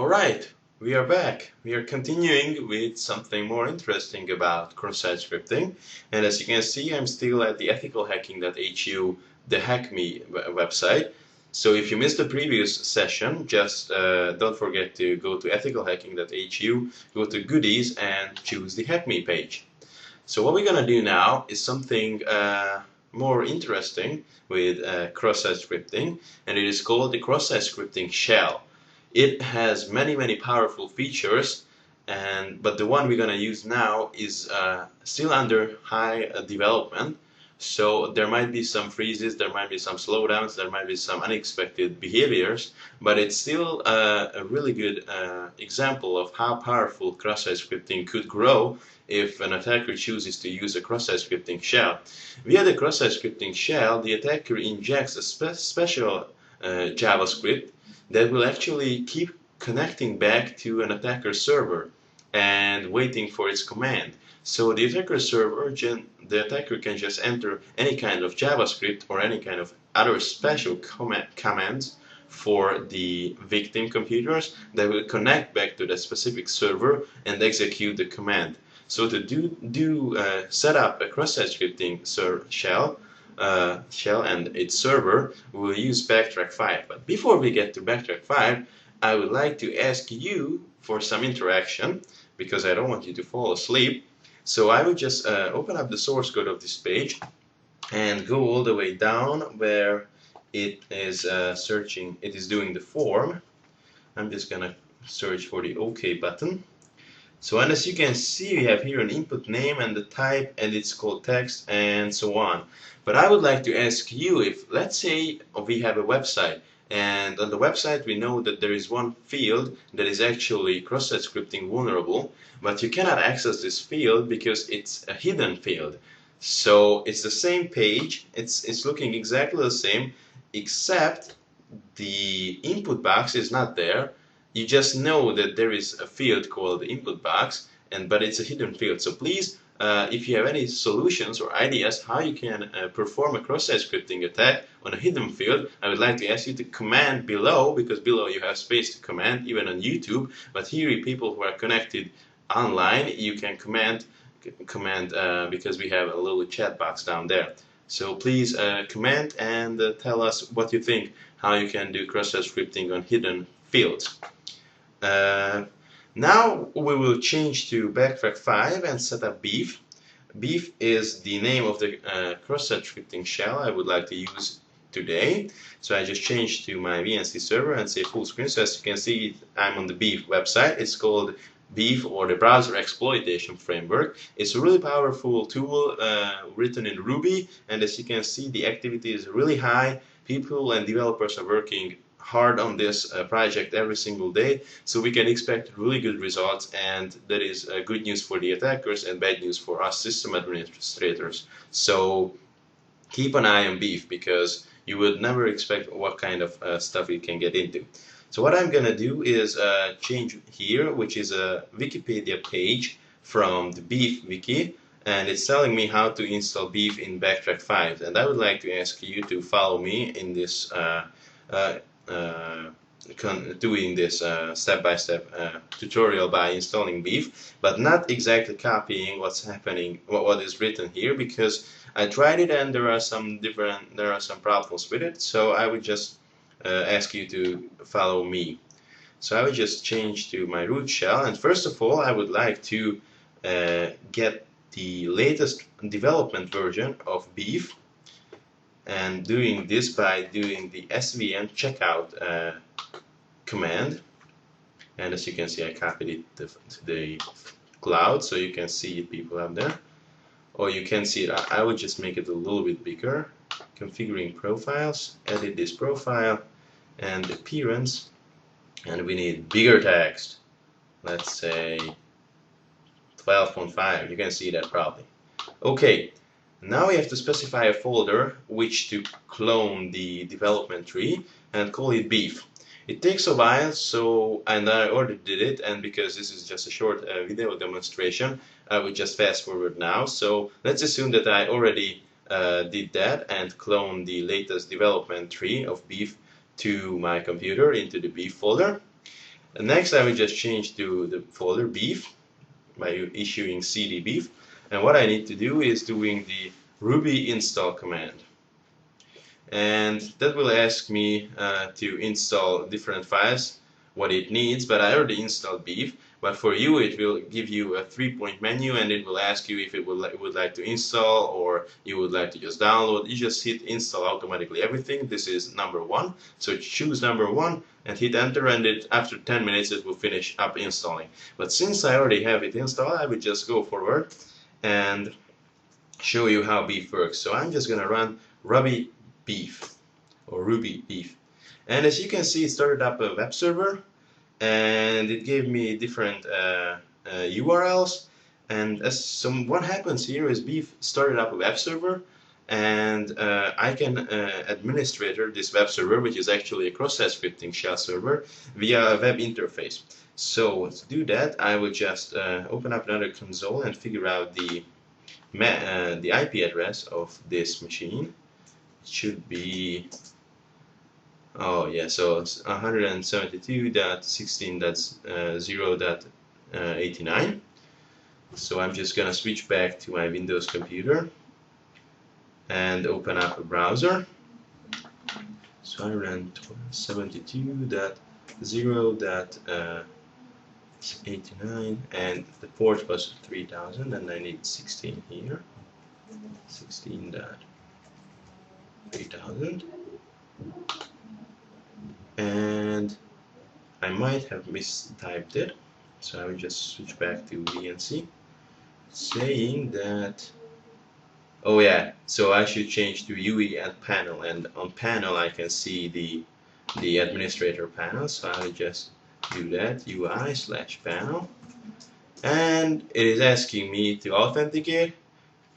Alright, we are back. We are continuing with something more interesting about cross-site scripting. And as you can see, I'm still at the ethicalhacking.hu, the Hack Me website. So if you missed the previous session, just don't forget to go to ethicalhacking.hu, go to Goodies, and choose the Hack Me page. So what we're gonna do now is something more interesting with cross-site scripting, and it is called the cross-site scripting shell. It has many powerful features, but the one we're gonna use now is still under high development. So there might be some freezes, there might be some slowdowns, there might be some unexpected behaviors, but it's still a really good example of how powerful cross-site scripting could grow if an attacker chooses to use a cross-site scripting shell. Via the cross-site scripting shell, the attacker injects a special JavaScript that will actually keep connecting back to an attacker server and waiting for its command. So the attacker server, the attacker can just enter any kind of JavaScript or any kind of other special commands for the victim computers that will connect back to the specific server and execute the command. So to set up a cross-site scripting shell and its server, we'll use Backtrack 5. But before we get to Backtrack 5, I would like to ask you for some interaction, because I don't want you to fall asleep. So I will just open up the source code of this page and go all the way down where it is searching, it is doing the form. I'm just gonna search for the OK button. So, and as you can see, we have here an input name and the type, and it's called text and so on. But I would like to ask you, if let's say we have a website, and on the website we know that there is one field that is actually cross-site scripting vulnerable, but you cannot access this field because it's a hidden field. So it's the same page, it's looking exactly the same, except the input box is not there. You just know that there is a field called the input box, but it's a hidden field. So please, if you have any solutions or ideas how you can perform a cross-site scripting attack on a hidden field, I would like to ask you to comment below, because below you have space to comment, even on YouTube. But here, people who are connected online, you can comment because we have a little chat box down there. So please comment and tell us what you think, how you can do cross-site scripting on hidden fields. Now we will change to Backtrack 5 and set up Beef. Beef is the name of the cross-site scripting shell I would like to use today. So I just changed to my VNC server and say full screen. So as you can see, I'm on the Beef website. It's called Beef, or the Browser Exploitation Framework. It's a really powerful tool written in Ruby, and as you can see, the activity is really high. People and developers are working hard on this project every single day, so we can expect really good results, and that is good news for the attackers and bad news for us system administrators. So keep an eye on Beef, because you would never expect what kind of stuff you can get into. So what I'm gonna do is change here, which is a Wikipedia page from the Beef wiki, and it's telling me how to install Beef in Backtrack 5, and I would like to ask you to follow me in this doing this step-by-step tutorial by installing Beef, but not exactly copying what's happening, what is written here, because I tried it and there are some problems with it. So I would just ask you to follow me. So I would just change to my root shell, and first of all I would like to get the latest development version of Beef, and doing this by doing the svn checkout command. And as you can see, I copied it to the cloud, so you can see it, people out there, or you can see it. I would just make it a little bit bigger. Configuring profiles, edit this profile and appearance, and we need bigger text. Let's say 12.5. You can see that probably. Okay. Now we have to specify a folder which to clone the development tree and call it Beef. It takes a while, and I already did it, and because this is just a short video demonstration, I will just fast forward now. So let's assume that I already did that and cloned the latest development tree of Beef to my computer into the Beef folder. And next I will just change to the folder beef by issuing cd beef, and what I need to do is doing the ruby install command, and that will ask me to install different files, what it needs, but I already installed beef. But for you it will give you a 3-point menu, and it will ask you if it would like to install or you would like to just download. You just hit install automatically everything. This is number 1, so choose number 1 and hit enter, and after 10 minutes it will finish up installing. But since I already have it installed, I will just go forward and show you how beef works. So I'm just gonna run ruby beef or ruby beef, and as you can see, it started up a web server and it gave me different URLs. And what happens here is beef started up a web server, and I can administrator this web server, which is actually a cross-site scripting shell server, via a web interface. So to do that, I will just open up another console and figure out the IP address of this machine. It should be, oh yeah, so it's 172.16.0.89. So I'm just gonna switch back to my Windows computer and open up a browser. So I ran 172.0.89 and the port was 3000, and I need 16 here. 16.3000, and I might have mistyped it, so I will just switch back to VNC, saying that, oh yeah, so I should change to UI and panel, and on panel I can see the administrator panel, so I will just do that, UI/panel, and it is asking me to authenticate.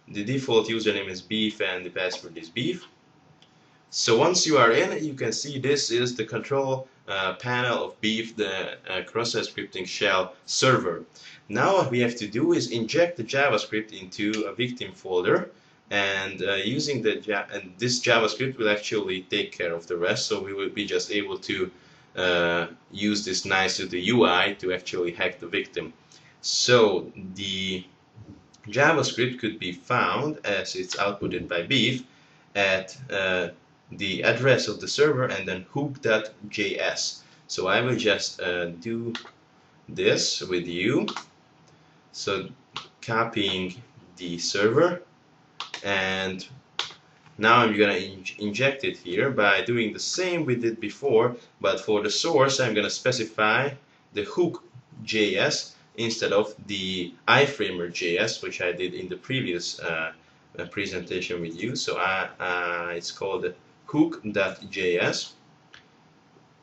The default username is beef and the password is beef. So once you are in, you can see this is the control panel of beef, the cross-site scripting shell server. Now what we have to do is inject the JavaScript into a victim folder, and using this JavaScript will actually take care of the rest. So we will be just able to use this nice to the UI to actually hack the victim. So the JavaScript could be found, as it's outputted by beef, at the address of the server and then hook.js. So I will just do this with you. So copying the server, and now I'm gonna inject it here by doing the same we did before, but for the source I'm gonna specify the hook.js instead of the iframer.js, which I did in the previous presentation with you. So it's called hook.js,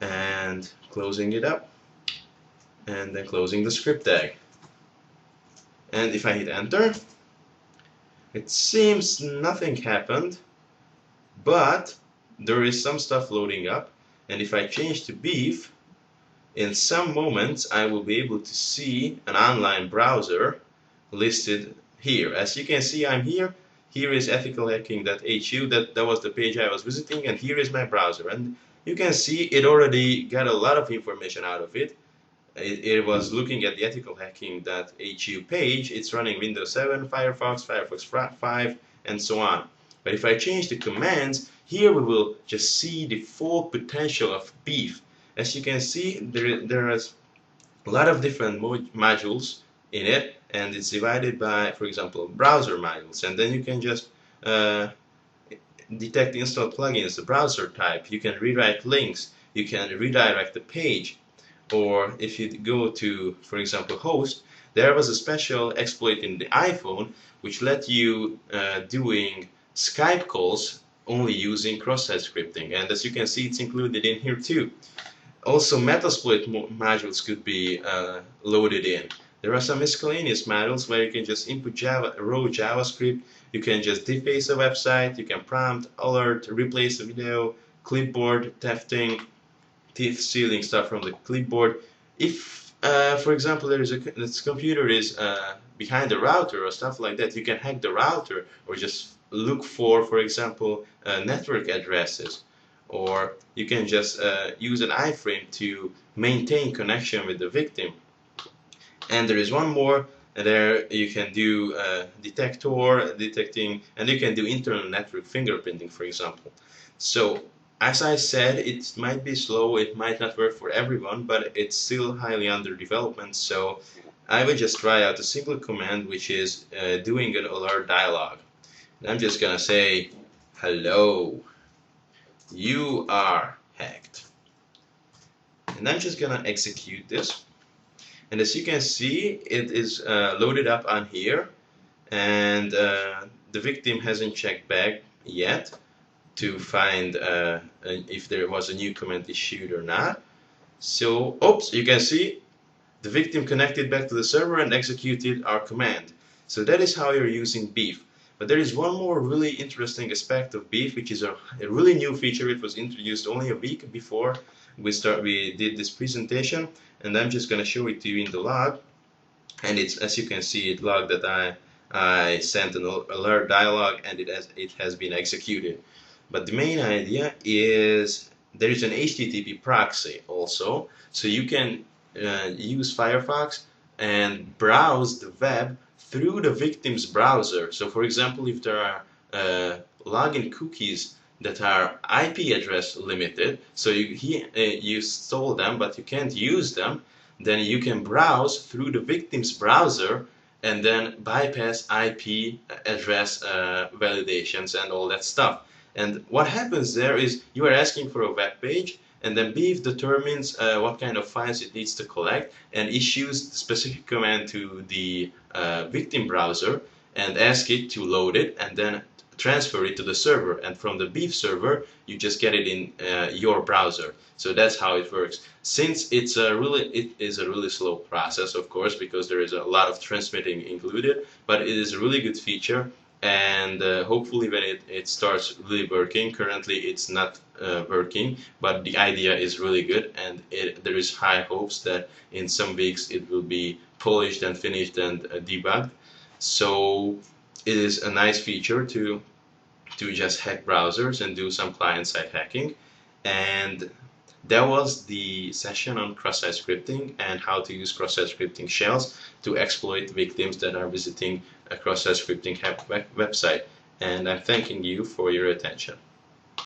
and closing it up, and then closing the script tag. And if I hit enter, it seems nothing happened, but there is some stuff loading up. And if I change to beef, in some moments I will be able to see an online browser listed here. As you can see, I'm here. Here is ethicalhacking.hu. That was the page I was visiting, and here is my browser. And you can see it already got a lot of information out of it. It was looking at the ethicalhacking.hu page. It's running Windows 7, Firefox, Firefox 5, and so on. But if I change the commands, here we will just see the full potential of beef. As you can see, there is a lot of different modules in it, and it's divided by, for example, browser modules. And then you can just detect install plugins, the browser type. You can rewrite links. You can redirect the page. Or if you go to, for example, host, there was a special exploit in the iPhone which let you doing Skype calls only using cross-site scripting. And as you can see, it's included in here too. Also, Metasploit modules could be loaded in. There are some miscellaneous modules where you can just input raw JavaScript, you can just deface a website, you can prompt, alert, replace a video, clipboard, thefting, thief stealing stuff from the clipboard. If, for example, this computer is behind the router or stuff like that, you can hack the router or just look for example, network addresses. or you can just use an iframe to maintain connection with the victim. And there is one more. There you can do detecting, and you can do internal network fingerprinting, for example. So as I said, it might be slow, it might not work for everyone, but it's still highly under development. So I would just try out a single command, which is doing an alert dialog. And I'm just gonna say, hello, you are hacked. And I'm just gonna execute this. And as you can see, it is loaded up on here, and the victim hasn't checked back yet to find if there was a new command issued or not. So, oops, you can see the victim connected back to the server and executed our command. So that is how you're using Beef. But there is one more really interesting aspect of Beef, which is a really new feature. It was introduced only a week before we did this presentation, and I'm just going to show it to you in the log. And it's, as you can see, it logged that I sent an alert dialog, and it has been executed. But the main idea is there is an HTTP proxy also, so you can use Firefox and browse the web through the victim's browser. So for example, if there are login cookies that are IP address limited, so you stole them but you can't use them, then you can browse through the victim's browser and then bypass IP address validations and all that stuff. And what happens there is you are asking for a web page, and then Beef determines what kind of files it needs to collect and issues the specific command to the victim browser and ask it to load it and then transfer it to the server. And from the Beef server, you just get it in your browser. So that's how it works. Since it is a really slow process, of course, because there is a lot of transmitting included, but it is a really good feature. And hopefully when it starts really working, currently it's not working, but the idea is really good, and there is high hopes that in some weeks it will be polished and finished and debugged. So it is a nice feature to just hack browsers and do some client-side hacking. And that was the session on cross-site scripting and how to use cross-site scripting shells to exploit victims that are visiting a cross-site scripting website. And I'm thanking you for your attention.